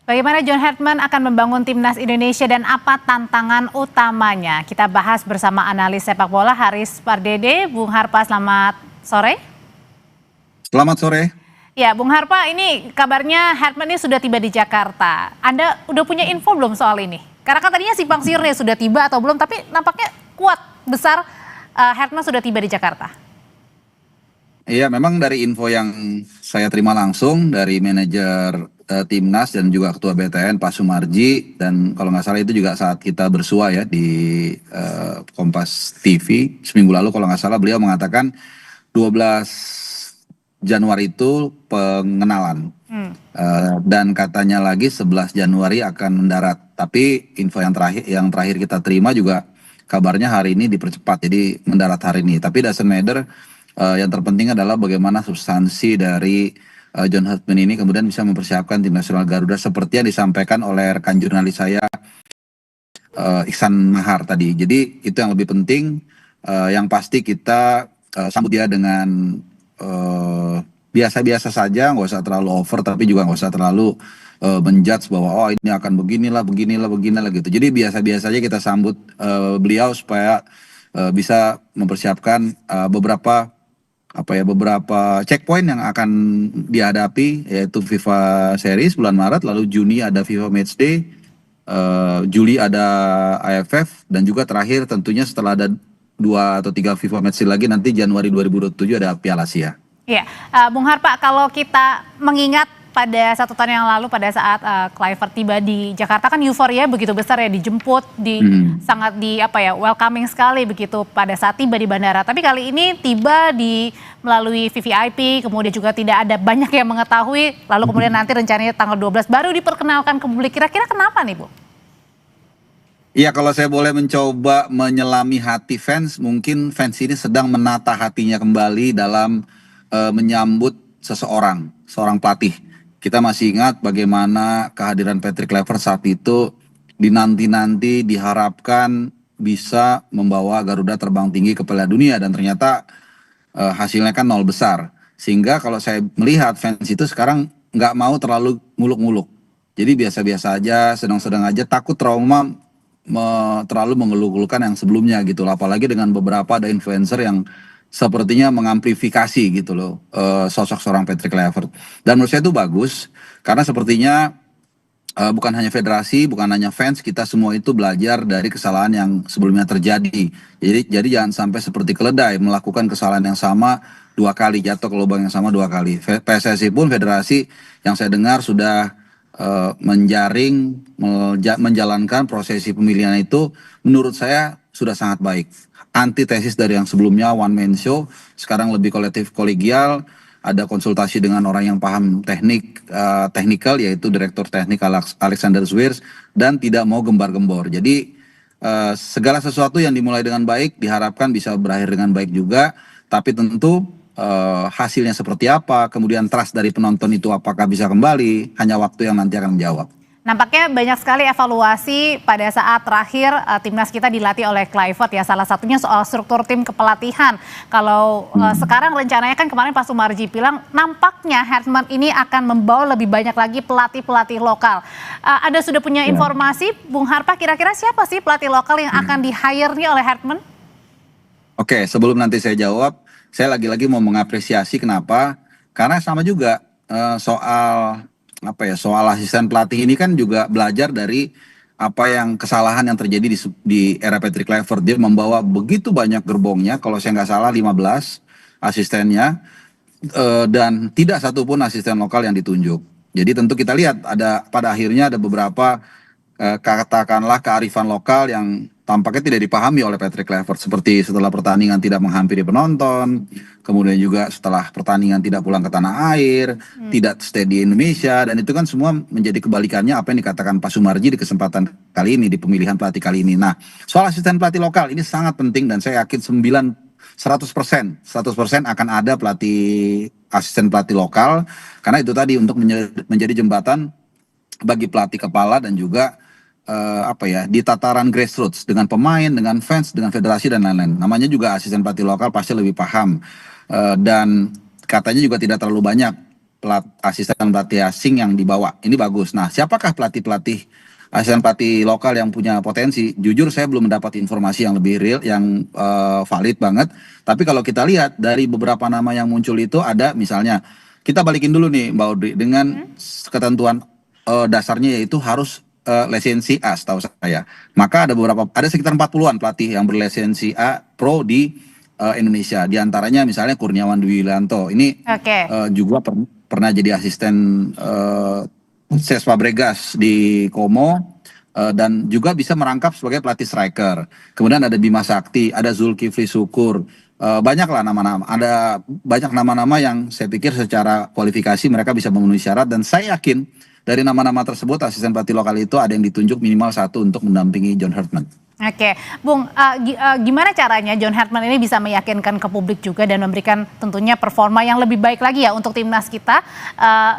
Bagaimana John Hartman akan membangun timnas Indonesia dan apa tantangan utamanya? Kita bahas bersama analis sepak bola Haris Pardede. Bung Harpa, selamat sore. Selamat sore. Ya, Bung Harpa, ini kabarnya Hartman ini sudah tiba di Jakarta. Anda udah punya info belum soal ini? Karena kan tadinya simpang siurnya sudah tiba atau belum, tapi nampaknya kuat, besar Hartman sudah tiba di Jakarta. Iya, memang dari info yang saya terima langsung dari manajer timnas dan juga ketua BTN Pak Sumarji, dan kalau nggak salah itu juga saat kita bersua ya di Kompas TV seminggu lalu kalau nggak salah, beliau mengatakan 12 Januari itu pengenalan. Dan katanya lagi 11 Januari akan mendarat. Tapi info yang terakhir kita terima juga kabarnya hari ini dipercepat, jadi mendarat hari ini. Tapi doesn't matter, yang terpenting adalah bagaimana substansi dari John Hartman ini kemudian bisa mempersiapkan tim nasional Garuda seperti yang disampaikan oleh rekan jurnalis saya Iksan Mahar tadi. Jadi itu yang lebih penting. Yang pasti kita sambut dia dengan biasa-biasa saja, nggak usah terlalu over, tapi juga nggak usah terlalu menjudge bahwa oh ini akan beginilah gitu. Jadi biasa-biasa saja kita sambut beliau supaya bisa mempersiapkan beberapa checkpoint yang akan dihadapi, yaitu FIFA Series bulan Maret, lalu Juni ada FIFA Matchday, Juli ada AFF, dan juga terakhir tentunya setelah ada 2 atau 3 FIFA Matchday lagi nanti Januari 2027 ada Piala Asia. Iya, Bung Harpa, kalau kita mengingat pada 1 tahun yang lalu pada saat Kluivert tiba di Jakarta kan euforia begitu besar ya, dijemput, sangat welcoming sekali begitu pada saat tiba di bandara. Tapi kali ini tiba melalui VVIP, kemudian juga tidak ada banyak yang mengetahui, lalu kemudian nanti rencananya tanggal 12 baru diperkenalkan ke publik. Kira-kira kenapa nih, Bu? Iya, kalau saya boleh mencoba menyelami hati fans, mungkin fans ini sedang menata hatinya kembali dalam menyambut seorang pelatih. Kita masih ingat bagaimana kehadiran Patrick Kluivert saat itu dinanti-nanti, diharapkan bisa membawa Garuda terbang tinggi ke Piala Dunia, dan ternyata hasilnya kan 0 besar. Sehingga kalau saya melihat fans itu sekarang nggak mau terlalu muluk-muluk. Jadi biasa-biasa aja, sedang-sedang aja, takut trauma terlalu mengeluh-elukan yang sebelumnya gitu loh. Apalagi dengan beberapa ada influencer yang sepertinya mengamplifikasi gitu loh sosok seorang Patrick Kluivert. Dan menurut saya itu bagus, karena sepertinya bukan hanya federasi, bukan hanya fans, kita semua itu belajar dari kesalahan yang sebelumnya terjadi. Jadi jangan sampai seperti keledai melakukan kesalahan yang sama 2 kali, jatuh ke lubang yang sama 2 kali. PSSI pun, federasi yang saya dengar sudah menjalankan prosesi pemilihan itu, menurut saya sudah sangat baik. Antitesis dari yang sebelumnya one man show, sekarang lebih kolektif kolegial, ada konsultasi dengan orang yang paham teknikal, yaitu Direktur Teknik Alexander Zwiers, dan tidak mau gembar-gembor. Jadi segala sesuatu yang dimulai dengan baik diharapkan bisa berakhir dengan baik juga, tapi tentu hasilnya seperti apa, kemudian trust dari penonton itu apakah bisa kembali, hanya waktu yang nanti akan menjawab. Nampaknya banyak sekali evaluasi pada saat terakhir timnas kita dilatih oleh Kluivert ya. Salah satunya soal struktur tim kepelatihan. Kalau sekarang rencananya kan kemarin Pak Sumarji bilang nampaknya Hartman ini akan membawa lebih banyak lagi pelatih-pelatih lokal. Anda sudah punya informasi, Bung Harpa, kira-kira siapa sih pelatih lokal yang akan di-hire nih oleh Hartman? Oke, sebelum nanti saya jawab, saya lagi-lagi mau mengapresiasi kenapa? Karena sama juga soal asisten pelatih ini kan juga belajar dari kesalahan yang terjadi di era Patrick Kluivert. Dia membawa begitu banyak gerbongnya, kalau saya nggak salah 15 asistennya, dan tidak satupun asisten lokal yang ditunjuk. Jadi tentu kita lihat pada akhirnya ada beberapa katakanlah kearifan lokal yang tampaknya tidak dipahami oleh Patrick Kluivert, seperti setelah pertandingan tidak menghampiri penonton, kemudian juga setelah pertandingan tidak pulang ke tanah air, tidak stay di Indonesia, dan itu kan semua menjadi kebalikannya apa yang dikatakan Pak Sumarji di kesempatan kali ini, di pemilihan pelatih kali ini. Nah, soal asisten pelatih lokal ini sangat penting, dan saya yakin 100% akan ada asisten pelatih lokal, karena itu tadi untuk menjadi jembatan bagi pelatih kepala dan juga di tataran grassroots dengan pemain, dengan fans, dengan federasi dan lain-lain. Namanya juga asisten pelatih lokal, pasti lebih paham, dan katanya juga tidak terlalu banyak asisten pelatih asing yang dibawa. Ini bagus. Nah, siapakah pelatih-pelatih asisten pelatih lokal yang punya potensi? Jujur saya belum mendapat informasi yang lebih real, yang valid banget. Tapi kalau kita lihat dari beberapa nama yang muncul itu ada misalnya, kita balikin dulu nih Mbak Audrey dengan ketentuan dasarnya yaitu harus lisensi A setahu saya. Maka ada sekitar 40-an pelatih yang berlisensi A pro di Indonesia. Di antaranya misalnya Kurniawan Dwi Wilanto. Ini juga pernah jadi asisten Ses Fabregas di Como dan juga bisa merangkap sebagai pelatih striker. Kemudian ada Bima Sakti, ada Zulkifli Syukur. Banyaklah nama-nama. Ada banyak nama-nama yang saya pikir secara kualifikasi mereka bisa memenuhi syarat dan saya yakin dari nama-nama tersebut asisten pelatih lokal itu ada yang ditunjuk minimal 1 untuk mendampingi John Hartman. Oke, Bung, gimana caranya John Hartman ini bisa meyakinkan ke publik juga dan memberikan tentunya performa yang lebih baik lagi ya untuk timnas kita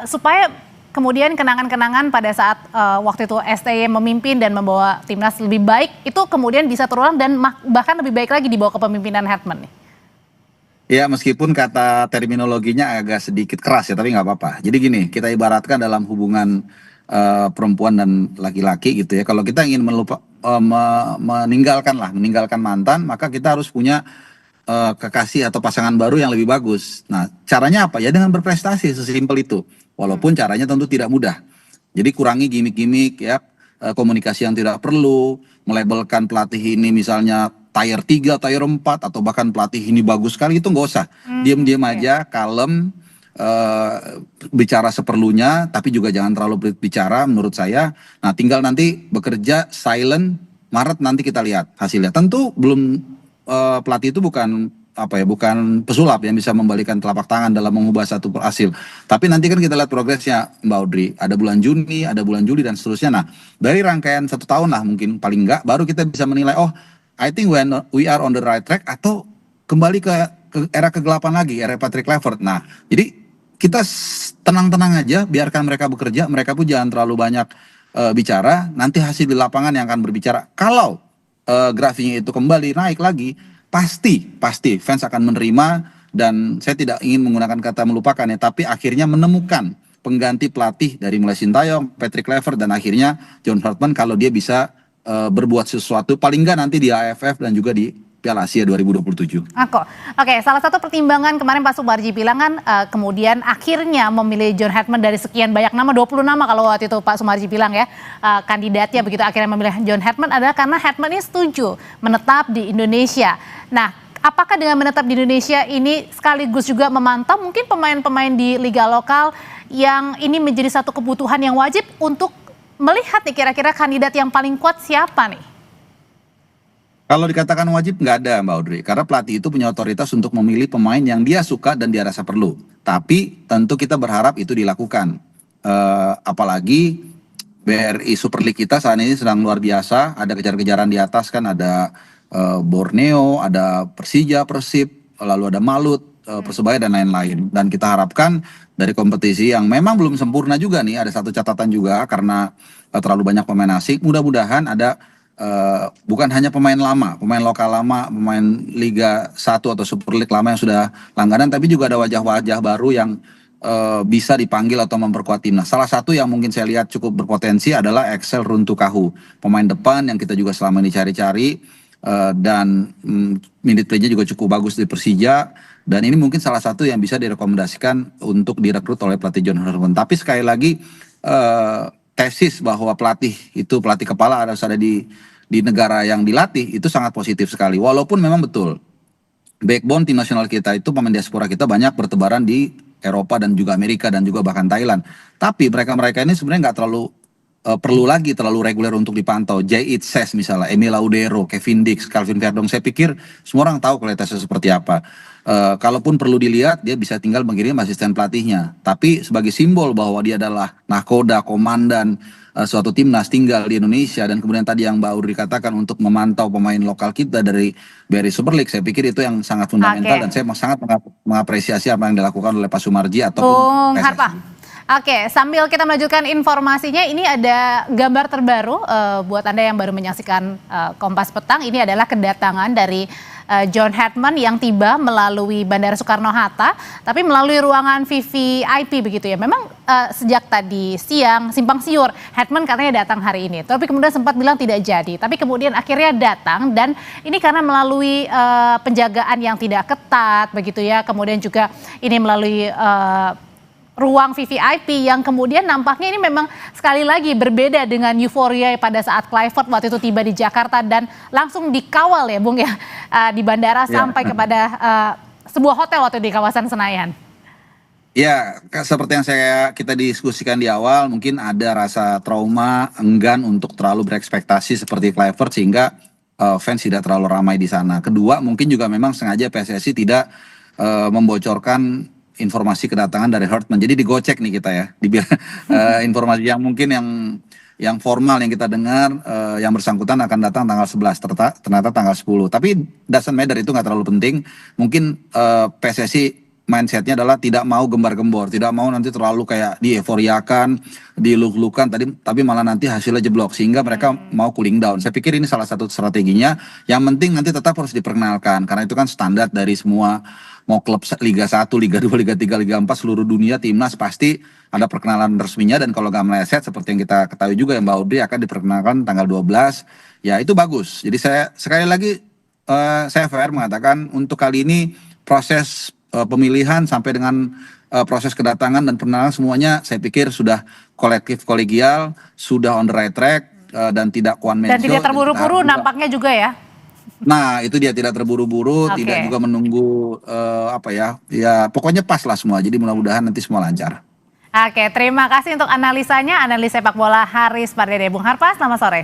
supaya kemudian kenangan-kenangan pada saat waktu itu STY memimpin dan membawa timnas lebih baik itu kemudian bisa terulang dan bahkan lebih baik lagi di bawah kepemimpinan Hartman nih. Ya, meskipun kata terminologinya agak sedikit keras ya, tapi nggak apa-apa. Jadi gini, kita ibaratkan dalam hubungan perempuan dan laki-laki gitu ya. Kalau kita ingin meninggalkan mantan, maka kita harus punya kekasih atau pasangan baru yang lebih bagus. Nah, caranya apa? Ya dengan berprestasi, sesimpel itu. Walaupun caranya tentu tidak mudah. Jadi kurangi gimmick-gimmick ya, komunikasi yang tidak perlu, melabelkan pelatih ini misalnya tier 3, tier 4, atau bahkan pelatih ini bagus sekali, itu nggak usah. Diam-diam aja, kalem, bicara seperlunya, tapi juga jangan terlalu bicara menurut saya. Nah, tinggal nanti bekerja silent, Maret nanti kita lihat hasilnya. Tentu belum pelatih itu bukan pesulap yang bisa membalikan telapak tangan dalam mengubah satu hasil. Tapi nanti kan kita lihat progresnya Mbak Audrey. Ada bulan Juni, ada bulan Juli dan seterusnya. Nah, dari rangkaian 1 tahun lah mungkin paling enggak, baru kita bisa menilai, oh I think when we are on the right track atau kembali ke era kegelapan lagi, era Patrick Kluivert. Nah, jadi kita tenang-tenang aja, biarkan mereka bekerja, mereka pun jangan terlalu banyak bicara, nanti hasil di lapangan yang akan berbicara. Kalau grafiknya itu kembali naik lagi, pasti fans akan menerima dan saya tidak ingin menggunakan kata melupakan ya, tapi akhirnya menemukan pengganti pelatih dari mulai Sintayong, Patrick Kluivert dan akhirnya John Hartman kalau dia bisa berbuat sesuatu paling enggak nanti di AFF dan juga di Piala Asia 2027. Oke, salah satu pertimbangan kemarin Pak Sumarji bilang kan kemudian akhirnya memilih John Hartman dari sekian banyak nama, 20 nama kalau waktu itu Pak Sumarji bilang ya, kandidatnya begitu akhirnya memilih John Hartman adalah karena Hartman ini setuju menetap di Indonesia. Nah, apakah dengan menetap di Indonesia ini sekaligus juga memantau mungkin pemain-pemain di liga lokal yang ini menjadi satu kebutuhan yang wajib untuk melihat nih kira-kira kandidat yang paling kuat siapa nih? Kalau dikatakan wajib nggak ada Mbak Audrey, karena pelatih itu punya otoritas untuk memilih pemain yang dia suka dan dia rasa perlu. Tapi tentu kita berharap itu dilakukan. Apalagi BRI Super League kita saat ini sedang luar biasa, ada kejar-kejaran di atas kan, ada Borneo, ada Persija, Persib, lalu ada Malut, Persebaya dan lain-lain. Dan kita harapkan dari kompetisi yang memang belum sempurna juga nih, ada satu catatan juga karena terlalu banyak pemain asing. Mudah-mudahan ada bukan hanya pemain lama, pemain lokal lama, pemain Liga 1 atau Super League lama yang sudah langganan, tapi juga ada wajah-wajah baru yang bisa dipanggil atau memperkuat timnas. Salah satu yang mungkin saya lihat cukup berpotensi adalah Excel Runtukahu, pemain depan yang kita juga selama ini cari-cari dan minute play-nya juga cukup bagus di Persija. Dan ini mungkin salah satu yang bisa direkomendasikan untuk direkrut oleh pelatih John Hartman. Tapi sekali lagi tesis bahwa pelatih itu pelatih kepala harus ada di negara yang dilatih itu sangat positif sekali. Walaupun memang betul backbone tim nasional kita itu pemain diaspora kita banyak bertebaran di Eropa dan juga Amerika dan juga bahkan Thailand. Tapi mereka ini sebenarnya nggak terlalu terlalu reguler untuk dipantau. Jay Itses misalnya, Emil Laudero, Kevin Dix, Calvin Verdong. Saya pikir semua orang tahu kualitasnya seperti apa. Kalaupun perlu dilihat, dia bisa tinggal mengirim asisten pelatihnya. Tapi sebagai simbol bahwa dia adalah nahkoda, komandan suatu timnas tinggal di Indonesia. Dan kemudian tadi yang Mbak Audrey katakan untuk memantau pemain lokal kita dari BRI Super League. Saya pikir itu yang sangat fundamental dan saya sangat mengapresiasi apa yang dilakukan oleh Pak Sumarji ataupun PSSI. Oke, sambil kita melanjutkan informasinya, ini ada gambar terbaru buat Anda yang baru menyaksikan Kompas Petang. Ini adalah kedatangan dari John Hatman yang tiba melalui Bandara Soekarno-Hatta, tapi melalui ruangan VVIP begitu ya. Memang sejak tadi siang simpang siur, Hatman katanya datang hari ini, tapi kemudian sempat bilang tidak jadi. Tapi kemudian akhirnya datang, dan ini karena melalui penjagaan yang tidak ketat begitu ya. Kemudian juga ini melalui ruang VVIP yang kemudian nampaknya ini memang sekali lagi berbeda dengan euforia pada saat Kluivert waktu itu tiba di Jakarta dan langsung dikawal ya Bung ya di bandara sampai kepada sebuah hotel waktu di kawasan Senayan. Ya, seperti yang kita diskusikan di awal, mungkin ada rasa trauma, enggan untuk terlalu berekspektasi seperti Kluivert sehingga fans tidak terlalu ramai di sana. Kedua, mungkin juga memang sengaja PSSI tidak membocorkan informasi kedatangan dari Hartman. Jadi digocek nih kita ya, informasi yang mungkin yang formal yang kita dengar, yang bersangkutan akan datang tanggal 11, ternyata tanggal 10. Tapi doesn't matter, itu nggak terlalu penting. Mungkin PSSI mindsetnya adalah tidak mau gembar-gembor, tidak mau nanti terlalu kayak dieuforiakan, diluk-lukan tapi malah nanti hasilnya jeblok sehingga mereka mau cooling down. Saya pikir ini salah satu strateginya. Yang penting nanti tetap harus diperkenalkan karena itu kan standar dari semua, mau klub Liga 1, Liga 2, Liga 3, Liga 4 seluruh dunia, timnas pasti ada perkenalan resminya, dan kalau nggak meleset seperti yang kita ketahui juga yang Mbak Audrey akan diperkenalkan tanggal 12. Ya itu bagus. Jadi saya sekali lagi saya fair mengatakan untuk kali ini proses pemilihan sampai dengan proses kedatangan dan perkenalan semuanya saya pikir sudah kolektif kolegial, sudah on the right track dan tidak one man show. Dan tidak terburu-buru nampaknya juga ya. Nah itu dia, tidak terburu-buru, tidak juga menunggu ya pokoknya pas lah semua. Jadi mudah-mudahan nanti semua lancar. Oke, terima kasih untuk analisanya, analis sepak bola Haris Pardede. Bung Harpa, selamat sore.